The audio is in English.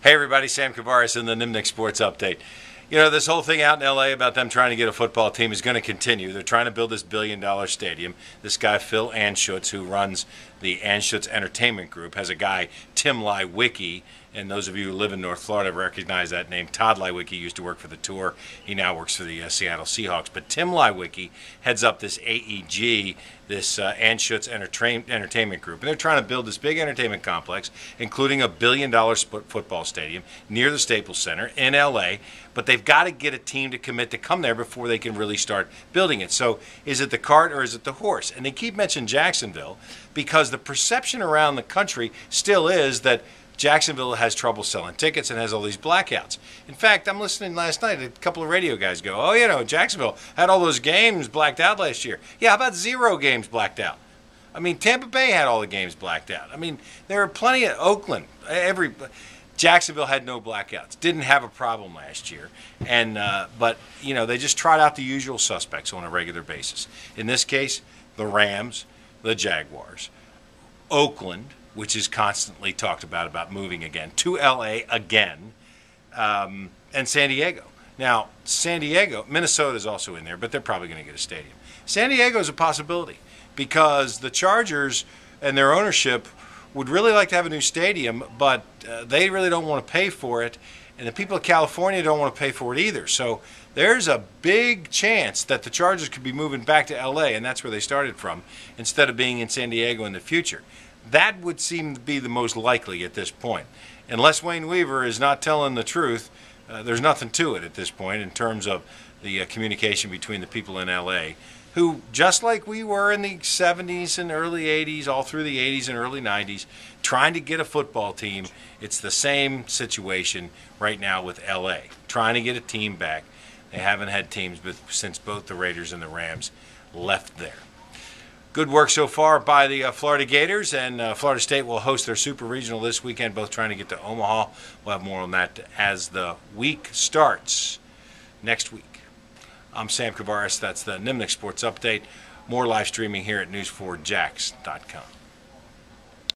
Hey everybody, Sam Kavaris in the Nimnik Sports Update. You know, this whole thing out in LA about them trying to get a football team is going to continue. They're trying to build this billion-dollar stadium. This guy, Phil Anschutz, who runs the Anschutz Entertainment Group, has a guy, Tim Leiweke, and those of you who live in North Florida recognize that name. Todd Leiweke used to work for the Tour. He now works for the Seattle Seahawks. But Tim Leiweke heads up this AEG, this Anschutz Entertainment Group. And they're trying to build this big entertainment complex, including a billion-dollar football stadium near the Staples Center in LA. But they've got to get a team to commit to come there before they can really start building it. So is it the cart or is it the horse? And they keep mentioning Jacksonville because the perception around the country still is that Jacksonville has trouble selling tickets and has all these blackouts. In fact, I'm listening last night, a couple of radio guys go, oh, you know, Jacksonville had all those games blacked out last year. Yeah, how about 0 games blacked out? I mean, Tampa Bay had all the games blacked out. I mean, there are plenty of Oakland. Jacksonville had no blackouts. Didn't have a problem last year. And but, you know, they just trot out the usual suspects on a regular basis. In this case, the Rams, the Jaguars, Oakland, which is constantly talked about moving again, to LA again, and San Diego. Now, San Diego, Minnesota is also in there, but they're probably going to get a stadium. San Diego is a possibility because the Chargers and their ownership would really like to have a new stadium, but they really don't want to pay for it, and the people of California don't want to pay for it either. So there's a big chance that the Chargers could be moving back to LA, and that's where they started from, instead of being in San Diego in the future. That would seem to be the most likely at this point. Unless Wayne Weaver is not telling the truth, there's nothing to it at this point in terms of the communication between the people in LA, who, just like we were in the 70s and early 80s, all through the 80s and early 90s, trying to get a football team, it's the same situation right now with LA, trying to get a team back. They haven't had teams since both the Raiders and the Rams left there. Good work so far by the Florida Gators, and Florida State will host their Super Regional this weekend, both trying to get to Omaha. We'll have more on that as the week starts next week. I'm Sam Kavaris. That's the Nimnik Sports Update. More live streaming here at news4jax.com.